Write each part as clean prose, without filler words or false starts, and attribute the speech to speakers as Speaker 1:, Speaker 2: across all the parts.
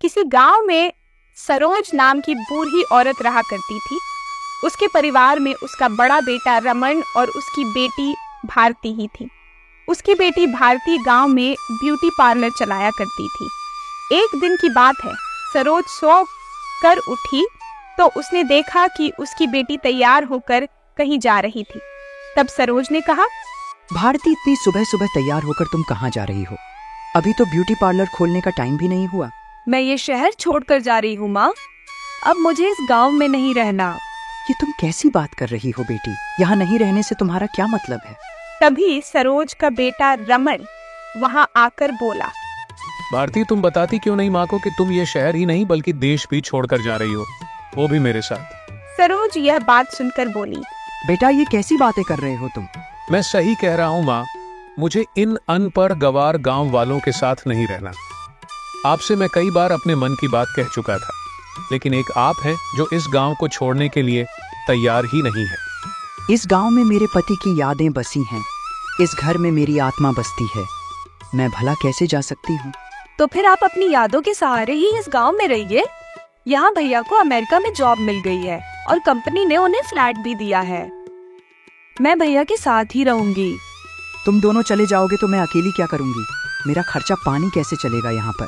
Speaker 1: किसी गांव में सरोज नाम की बूढ़ी औरत रहा करती थी। उसके परिवार में उसका बड़ा बेटा रमन और उसकी बेटी भारती ही थी। उसकी बेटी भारती गांव में ब्यूटी पार्लर चलाया करती थी। एक दिन की बात है, सरोज सो कर उठी तो उसने देखा कि उसकी बेटी तैयार होकर कहीं जा रही थी। तब सरोज ने कहा,
Speaker 2: भारती, इतनी सुबह सुबह तैयार होकर तुम कहाँ जा रही हो? अभी तो ब्यूटी पार्लर खोलने का टाइम भी नहीं हुआ।
Speaker 3: मैं ये शहर छोड़कर जा रही हूँ माँ। अब मुझे इस गांव में नहीं रहना।
Speaker 2: ये तुम कैसी बात कर रही हो बेटी? यहाँ नहीं रहने से तुम्हारा क्या मतलब है?
Speaker 1: तभी सरोज का बेटा रमन वहाँ आकर बोला,
Speaker 4: भारती, तुम बताती क्यों नहीं माँ को कि तुम ये शहर ही नहीं बल्कि देश भी छोड़कर जा रही हो, वो भी मेरे साथ।
Speaker 1: सरोज यह बात सुनकर बोली,
Speaker 2: बेटा, ये कैसी बातें कर रहे हो तुम?
Speaker 4: मैं सही कह रहा हूँ माँ, मुझे इन अनपढ़ गवार गांव वालों के साथ नहीं रहना। आपसे मैं कई बार अपने मन की बात कह चुका था, लेकिन एक आप हैं जो इस गांव को छोड़ने के लिए तैयार ही नहीं है।
Speaker 2: इस गांव में मेरे पति की यादें बसी हैं। इस घर में मेरी आत्मा बसती है। मैं भला कैसे जा सकती हूँ?
Speaker 3: तो फिर आप अपनी यादों के सहारे ही इस गांव में रहिए। यहाँ भैया को अमेरिका में जॉब मिल गई है और कंपनी ने उन्हें फ्लैट भी दिया है। मैं भैया के साथ ही रहूंगी।
Speaker 2: तुम दोनों चले जाओगे तो मैं अकेली क्या करूंगी? मेरा खर्चा पानी कैसे चलेगा यहाँ पर?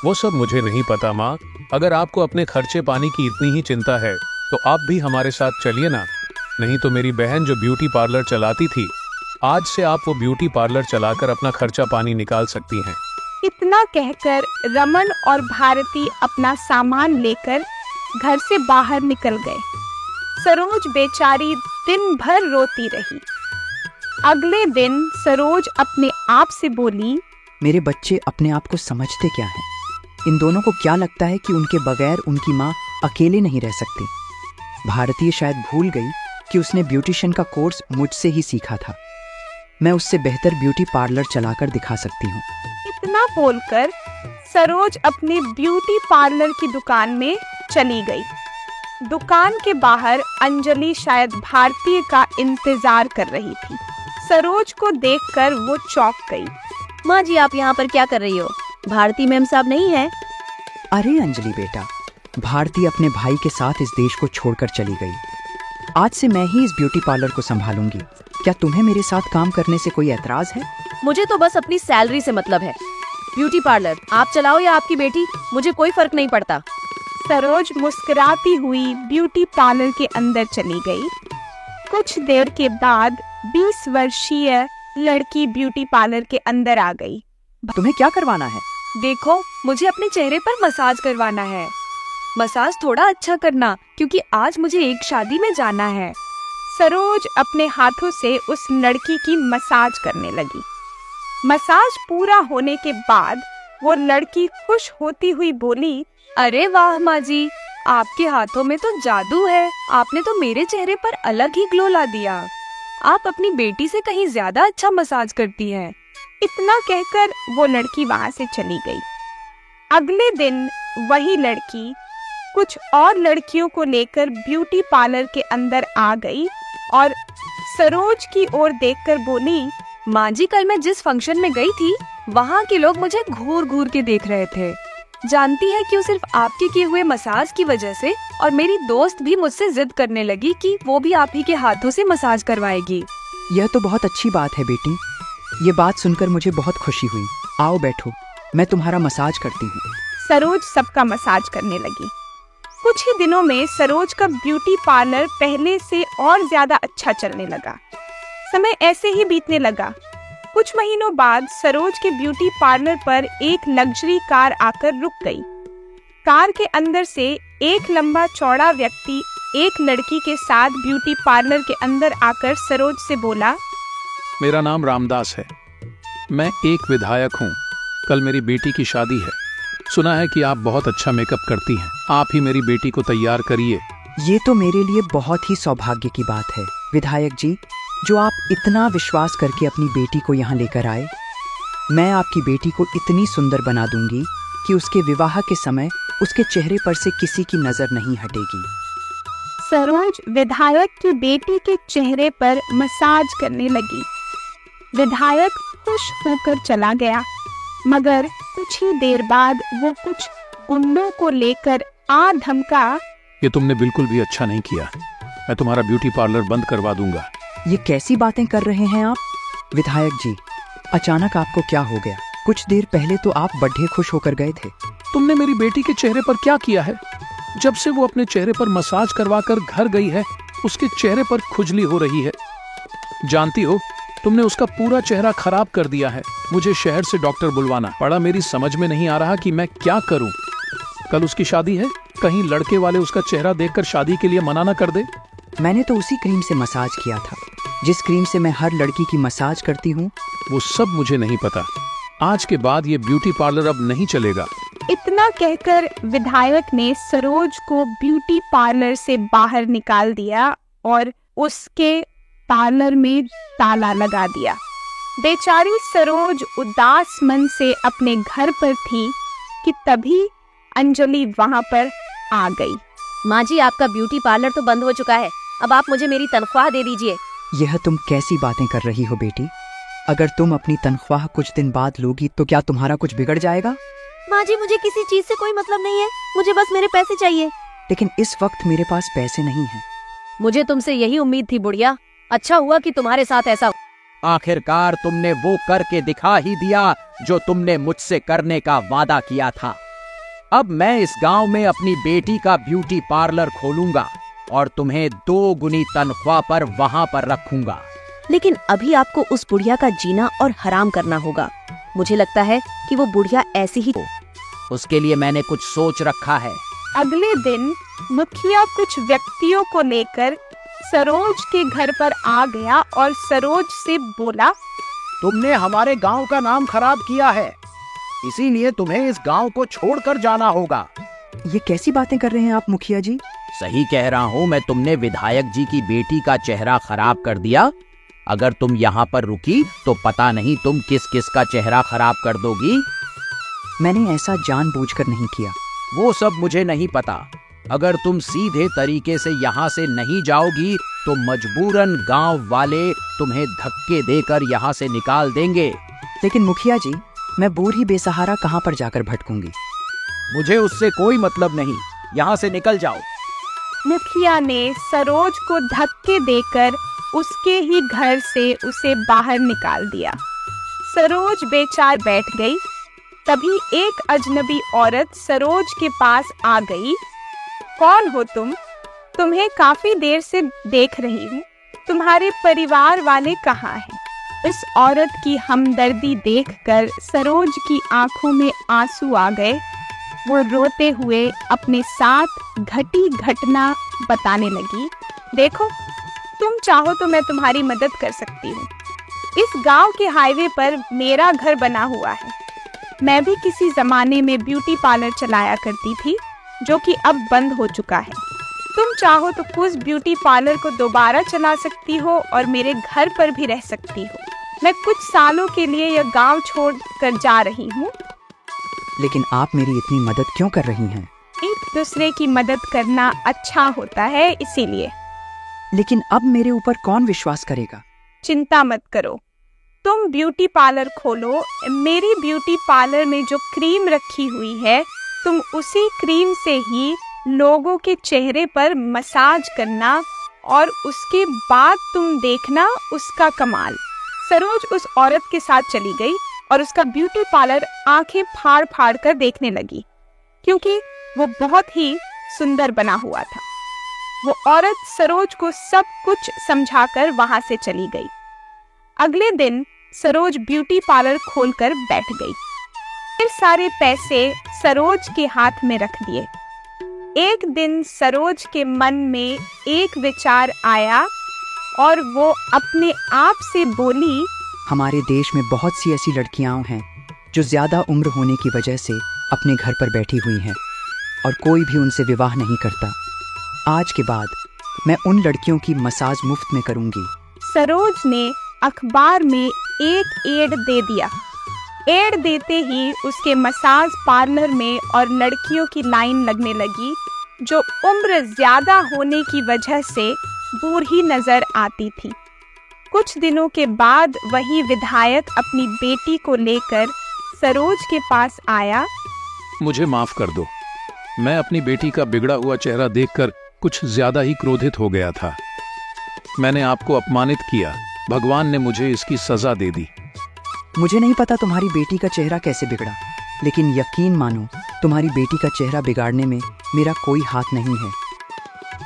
Speaker 4: वो सब मुझे नहीं पता माँ। अगर आपको अपने खर्चे पानी की इतनी ही चिंता है तो आप भी हमारे साथ चलिए ना। नहीं तो मेरी बहन जो ब्यूटी पार्लर चलाती थी, आज से आप वो ब्यूटी पार्लर चलाकर अपना खर्चा पानी निकाल सकती हैं।
Speaker 1: इतना कहकर रमन और भारती अपना सामान लेकर घर से बाहर निकल गए। सरोज बेचारी दिन भर रोती रही। अगले दिन सरोज अपने आप से बोली,
Speaker 2: मेरे बच्चे अपने आप को समझते क्या हैं? इन दोनों को क्या लगता है कि उनके बगैर उनकी माँ अकेले नहीं रह सकती? भारती शायद भूल गई कि उसने ब्यूटिशियन का कोर्स मुझसे ही सीखा था। मैं उससे बेहतर ब्यूटी पार्लर चलाकर दिखा सकती हूँ।
Speaker 1: इतना बोलकर सरोज अपने ब्यूटी पार्लर की दुकान में चली गई। दुकान के बाहर अंजलि शायद भारती का इंतजार कर रही थी। सरोज को देखकर वो चौंक गई।
Speaker 3: माँ जी, आप यहाँ पर क्या कर रही हो? भारती मैम साहब नहीं है?
Speaker 2: अरे अंजलि बेटा, भारती अपने भाई के साथ इस देश को छोड़कर चली गई। आज से मैं ही इस ब्यूटी पार्लर को संभालूंगी। क्या तुम्हें मेरे साथ काम करने से कोई एतराज है?
Speaker 3: मुझे तो बस अपनी सैलरी से मतलब है। ब्यूटी पार्लर आप चलाओ या आपकी बेटी, मुझे कोई फर्क नहीं पड़ता।
Speaker 1: सरोज मुस्कुराती हुई ब्यूटी पार्लर के अंदर चली गई। कुछ देर के बाद 20 वर्षीय लड़की ब्यूटी पार्लर के अंदर आ गई।
Speaker 2: तुम्हें क्या करवाना है?
Speaker 3: देखो, मुझे अपने चेहरे पर मसाज करवाना है। मसाज थोड़ा अच्छा करना, क्योंकि आज मुझे एक शादी में जाना है।
Speaker 1: सरोज अपने हाथों से उस लड़की की मसाज करने लगी। मसाज पूरा होने के बाद वो लड़की खुश होती हुई बोली,
Speaker 3: अरे वाह माँ जी, आपके हाथों में तो जादू है। आपने तो मेरे चेहरे पर अलग ही ग्लो ला दिया। आप अपनी बेटी से कहीं ज्यादा अच्छा मसाज करती हैं।
Speaker 1: इतना कहकर वो लड़की वहाँ से चली गई। अगले दिन वही लड़की कुछ और लड़कियों को लेकर ब्यूटी पार्लर के अंदर आ गई और सरोज की ओर देखकर बोली,
Speaker 3: माँ जी, कल मैं जिस फंक्शन में गई थी वहाँ के लोग मुझे घूर घूर के देख रहे थे। जानती है क्यों? सिर्फ आपके किए हुए मसाज की वजह से। और मेरी दोस्त भी मुझसे जिद करने लगी कि वो भी आप ही के हाथों से मसाज करवाएगी।
Speaker 2: यह तो बहुत अच्छी बात है बेटी। ये बात सुनकर मुझे बहुत खुशी हुई। आओ बैठो, मैं तुम्हारा मसाज करती हूँ।
Speaker 1: सरोज सबका मसाज करने लगी। कुछ ही दिनों में सरोज का ब्यूटी पार्लर पहले से और ज्यादा अच्छा चलने लगा। समय ऐसे ही बीतने लगा। कुछ महीनों बाद सरोज के ब्यूटी पार्लर पर एक लग्जरी कार आकर रुक गई। कार के अंदर से एक लंबा चौड़ा व्यक्ति एक लड़की के साथ ब्यूटी पार्लर के अंदर आकर सरोज से बोला,
Speaker 4: मेरा नाम रामदास है। मैं एक विधायक हूँ। कल मेरी बेटी की शादी है। सुना है कि आप बहुत अच्छा मेकअप करती हैं। आप ही मेरी बेटी को तैयार करिए।
Speaker 2: ये तो मेरे लिए बहुत ही सौभाग्य की बात है विधायक जी, जो आप इतना विश्वास करके अपनी बेटी को यहाँ लेकर आए। मैं आपकी बेटी को इतनी सुंदर बना दूंगी कि उसके विवाह के समय उसके चेहरे पर से किसी की नजर नहीं हटेगी।
Speaker 1: सरोज विधायक की बेटी के चेहरे पर मसाज करने लगी। विधायक खुश होकर चला गया, मगर कुछ ही देर बाद वो कुछ उल्लू को लेकर आ धमका।
Speaker 4: ये तुमने बिल्कुल भी अच्छा नहीं किया। मैं तुम्हारा ब्यूटी पार्लर बंद करवा दूंगा।
Speaker 2: ये कैसी बातें कर रहे हैं आप? विधायक जी, अचानक आपको क्या हो गया? कुछ देर पहले तो आप बड़े खुश होकर गए थे।
Speaker 4: तुमने मेरी बेटी के चेहरे पर क्या किया है? जब से वो अपने चेहरे पर मसाज करवा कर घर गई है, उसके चेहरे पर खुजली हो रही है। जानती हो, तुमने उसका पूरा चेहरा खराब कर दिया है। मुझे शहर से डॉक्टर बुलवाना पड़ा। मेरी समझ में नहीं आ रहा कि मैं क्या करूं। कल उसकी शादी है, कहीं लड़के वाले उसका चेहरा देखकर शादी के लिए मना न कर दे।
Speaker 2: मैंने तो उसी क्रीम से मसाज किया था, जिस क्रीम से मैं हर लड़की की मसाज करती हूँ।
Speaker 4: वो सब मुझे नहीं पता। आज के बाद ये ब्यूटी पार्लर अब नहीं चलेगा।
Speaker 1: इतना कहकर विधायक ने सरोज को ब्यूटी पार्लर से बाहर निकाल दिया और उसके पार्लर में ताला लगा दिया। बेचारी सरोज उदास मन से अपने घर पर थी कि तभी अंजलि वहां पर आ गई।
Speaker 3: माँ जी, आपका ब्यूटी पार्लर तो बंद हो चुका है। अब आप मुझे मेरी तनख्वाह दे दीजिए।
Speaker 2: यह तुम कैसी बातें कर रही हो बेटी? अगर तुम अपनी तनख्वाह कुछ दिन बाद लोगी तो क्या तुम्हारा कुछ बिगड़ जाएगा?
Speaker 3: माँ जी, मुझे किसी चीज से कोई मतलब नहीं है। मुझे बस मेरे पैसे चाहिए।
Speaker 2: लेकिन इस वक्त मेरे पास पैसे नहीं हैं।
Speaker 3: मुझे तुमसे यही उम्मीद थी बुढ़िया। अच्छा हुआ कि तुम्हारे साथ ऐसा।
Speaker 5: आखिरकार तुमने वो करके दिखा ही दिया जो तुमने मुझसे करने का वादा किया था। अब मैं इस गांव में अपनी बेटी का ब्यूटी पार्लर खोलूंगा और तुम्हें 2 गुनी तनख्वाह पर वहां पर रखूंगा।
Speaker 3: लेकिन अभी आपको उस बुढ़िया का जीना और हराम करना होगा। मुझे लगता है कि वो बुढ़िया ऐसी ही।
Speaker 5: उसके लिए मैंने कुछ सोच रखा है।
Speaker 1: अगले दिन मुखिया कुछ व्यक्तियों को लेकर सरोज के घर पर आ गया और सरोज से बोला,
Speaker 5: तुमने हमारे गांव का नाम खराब किया है, इसीलिए तुम्हें इस गांव को छोड़कर जाना होगा।
Speaker 2: ये कैसी बातें कर रहे हैं आप मुखिया जी?
Speaker 5: सही कह रहा हूँ मैं। तुमने विधायक जी की बेटी का चेहरा खराब कर दिया। अगर तुम यहाँ पर रुकी तो पता नहीं तुम किस किस का चेहरा खराब कर दोगी।
Speaker 2: मैंने ऐसा जानबूझकर नहीं किया।
Speaker 5: वो सब मुझे नहीं पता। अगर तुम सीधे तरीके से यहाँ से नहीं जाओगी तो मजबूरन गांव वाले तुम्हें धक्के देकर यहाँ से निकाल देंगे।
Speaker 2: लेकिन मुखिया जी, मैं बूढ़ी बेसहारा कहाँ पर जाकर भटकूंगी?
Speaker 5: मुझे उससे कोई मतलब नहीं। यहाँ से निकल जाओ।
Speaker 1: मुखिया ने सरोज को धक्के देकर उसके ही घर से उसे बाहर निकाल दिया। सरोज बेचार बैठ गई। तभी एक अजनबी औरत सरोज के पास आ गई। कौन हो तुम? तुम्हें काफी देर से देख रही हूँ। तुम्हारे परिवार वाले कहाँ हैं? इस औरत की हमदर्दी देखकर सरोज की आंखों में आंसू आ गए। वो रोते हुए अपने साथ घटी घटना बताने लगी। देखो, तुम चाहो तो मैं तुम्हारी मदद कर सकती हूँ। इस गांव के हाईवे पर मेरा घर बना हुआ है। मैं भी किसी जमाने में ब्यूटी पार्लर चलाया करती थी, जो कि अब बंद हो चुका है। तुम चाहो तो उस ब्यूटी पार्लर को दोबारा चला सकती हो और मेरे घर पर भी रह सकती हो। मैं कुछ सालों के लिए यह गांव छोड़ कर जा रही हूँ।
Speaker 2: लेकिन आप मेरी इतनी मदद क्यों कर रही हैं?
Speaker 1: एक दूसरे की मदद करना अच्छा होता है, इसीलिए।
Speaker 2: लेकिन अब मेरे ऊपर कौन विश्वास करेगा?
Speaker 1: चिंता मत करो, तुम ब्यूटी पार्लर खोलो। मेरी ब्यूटी पार्लर में जो क्रीम रखी हुई है, तुम उसी क्रीम से ही लोगों के चेहरे पर मसाज करना और उसके बाद तुम देखना उसका कमाल। सरोज उस औरत के साथ चली गई और उसका ब्यूटी पार्लर आंखें फाड़ फाड़ कर देखने लगी, क्योंकि वो बहुत ही सुंदर बना हुआ था। वो औरत सरोज को सब कुछ समझाकर वहां से चली गई। अगले दिन सरोज ब्यूटी पार्लर खोलकर बैठ गई। फिर सारे पैसे सरोज के हाथ में रख दिए। एक दिन सरोज के मन में एक विचार आया और वो अपने आप से बोली,
Speaker 2: हमारे देश में बहुत सी ऐसी लड़कियां हैं जो ज्यादा उम्र होने की वजह से अपने घर पर बैठी हुई हैं और कोई भी उनसे विवाह नहीं करता। आज के बाद मैं उन लड़कियों की मसाज मुफ्त में करूंगी।
Speaker 1: सरोज ने अखबार में एक एड दे दिया। एड देते ही उसके मसाज पार्लर में और लड़कियों की लाइन लगने लगी, जो उम्र ज्यादा होने की वजह से बूढ़ी नजर आती थी। कुछ दिनों के बाद वही विधायक अपनी बेटी को लेकर सरोज के पास आया।
Speaker 4: मुझे माफ कर दो, मैं अपनी बेटी का बिगड़ा हुआ चेहरा देखकर कुछ ज्यादा ही क्रोधित हो गया था। मैंने आपको अपमानित किया, भगवान ने मुझे इसकी सजा दे दी।
Speaker 2: मुझे नहीं पता तुम्हारी बेटी का चेहरा कैसे बिगड़ा, लेकिन यकीन मानो तुम्हारी बेटी का चेहरा बिगाड़ने में मेरा कोई हाथ नहीं है।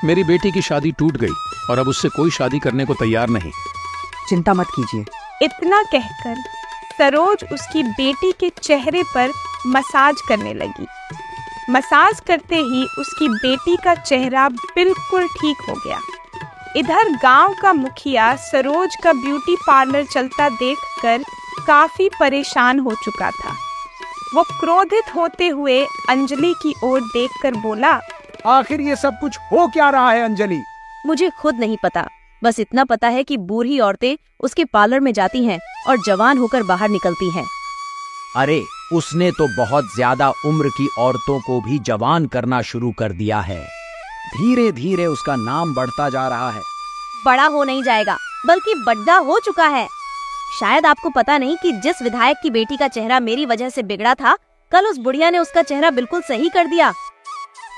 Speaker 4: मेरी बेटी की शादी टूट गई और अब उससे कोई शादी करने को तैयार नहीं।
Speaker 2: चिंता मत कीजिए।
Speaker 1: इतना कहकर सरोज उसकी बेटी के चेहरे पर मसाज करने लगी। मसाज करते ही उसकी बेटी का चेहरा बिल्कुल ठीक हो गया। इधर गांव का मुखिया सरोज का ब्यूटी पार्लर चलता देखकर काफी परेशान हो चुका था। वो क्रोधित होते हुए अंजलि की ओर देखकर बोला,
Speaker 5: आखिर ये सब कुछ हो क्या रहा है अंजलि?
Speaker 6: मुझे खुद नहीं पता, बस इतना पता है कि बूढ़ी औरतें उसके पार्लर में जाती हैं और जवान होकर बाहर निकलती हैं।
Speaker 5: अरे उसने तो बहुत ज्यादा उम्र की औरतों को भी जवान करना शुरू कर दिया है। धीरे धीरे उसका नाम बढ़ता जा रहा है।
Speaker 6: बड़ा हो नहीं जाएगा, बल्कि बड्ढा हो चुका है। शायद आपको पता नहीं कि जिस विधायक की बेटी का चेहरा मेरी वजह से बिगड़ा था, कल उस बुढ़िया ने उसका चेहरा बिल्कुल सही कर दिया।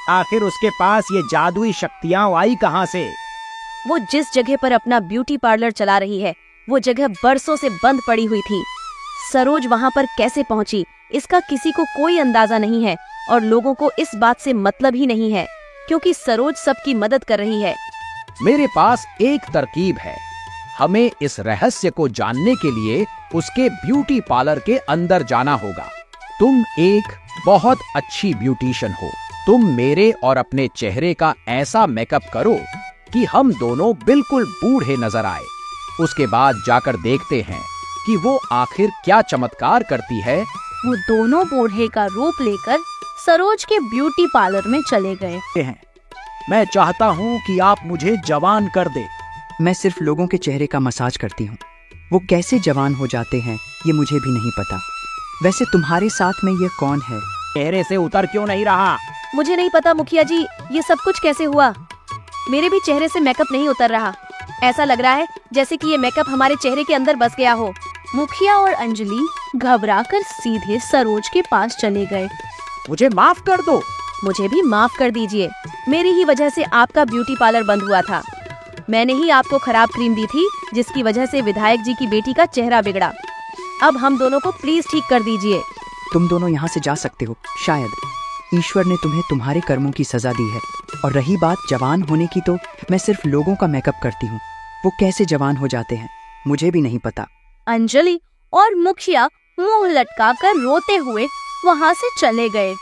Speaker 5: आखिर उसके पास ये जादुई शक्तियां आई कहां से?
Speaker 6: वो जिस जगह पर अपना ब्यूटी पार्लर चला रही है, वो जगह बरसों से बंद पड़ी हुई थी। सरोज वहाँ पर कैसे पहुँची, इसका किसी को कोई अंदाजा नहीं है और लोगों को इस बात से मतलब ही नहीं है, क्योंकि सरोज सबकी मदद कर रही है।
Speaker 5: मेरे पास एक तरकीब है। हमें इस रहस्य को जानने के लिए उसके ब्यूटी पार्लर के अंदर जाना होगा। तुम एक बहुत अच्छी ब्यूटिशियन हो। तुम मेरे और अपने चेहरे का ऐसा मेकअप करो कि हम दोनों बिल्कुल बूढ़े नजर आए। उसके बाद जाकर देखते हैं कि वो आखिर क्या चमत्कार करती है।
Speaker 6: वो दोनों बूढ़े का रूप लेकर सरोज के ब्यूटी पार्लर में चले गए।
Speaker 5: मैं चाहता हूँ कि आप मुझे जवान कर दे।
Speaker 2: मैं सिर्फ लोगों के चेहरे का मसाज करती हूँ। वो कैसे जवान हो जाते हैं ये मुझे भी नहीं पता। वैसे तुम्हारे साथ में ये कौन है?
Speaker 5: चेहरे से उतर क्यों नहीं रहा?
Speaker 6: मुझे नहीं पता मुखिया जी, ये सब कुछ कैसे हुआ। मेरे भी चेहरे से मेकअप नहीं उतर रहा। ऐसा लग रहा है जैसे कि ये मेकअप हमारे चेहरे के अंदर बस गया हो। मुखिया और अंजलि घबराकर सीधे सरोज के पास चले गए।
Speaker 5: मुझे माफ कर दो।
Speaker 6: मुझे भी माफ कर दीजिए। मेरी ही वजह से आपका ब्यूटी पार्लर बंद हुआ था। मैंने ही आपको खराब क्रीम दी थी, जिसकी वजह से विधायक जी की बेटी का चेहरा बिगड़ा। अब हम दोनों को प्लीज ठीक कर दीजिए।
Speaker 2: तुम दोनों यहाँ से जा सकते हो। शायद ईश्वर ने तुम्हें तुम्हारे कर्मों की सजा दी है। और रही बात जवान होने की, तो मैं सिर्फ लोगों का मेकअप करती हूँ। वो कैसे जवान हो जाते हैं मुझे भी नहीं पता।
Speaker 6: अंजलि और मुखिया मुंह लटकाकर रोते हुए वहाँ से चले गए।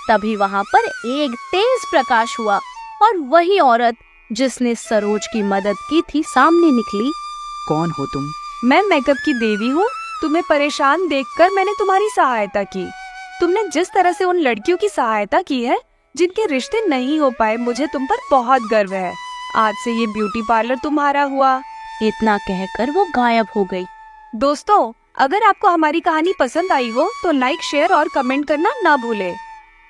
Speaker 6: तभी वहाँ पर एक तेज प्रकाश हुआ और वही औरत जिसने सरोज की मदद की थी सामने निकली।
Speaker 2: कौन हो तुम?
Speaker 3: मैं मेकअप की देवी हूँ। तुम्हें परेशान देखकर मैंने तुम्हारी सहायता की। तुमने जिस तरह से उन लड़कियों की सहायता की है जिनके रिश्ते नहीं हो पाए, मुझे तुम पर बहुत गर्व है। आज से ये ब्यूटी पार्लर तुम्हारा हुआ।
Speaker 6: इतना कहकर वो गायब हो गई।
Speaker 3: दोस्तों, अगर आपको हमारी कहानी पसंद आई हो तो लाइक, शेयर और कमेंट करना ना भूलें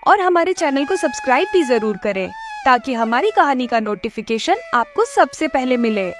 Speaker 3: और हमारे चैनल को सब्सक्राइब भी जरूर करें ताकि हमारी कहानी का नोटिफिकेशन आपको सबसे पहले मिले।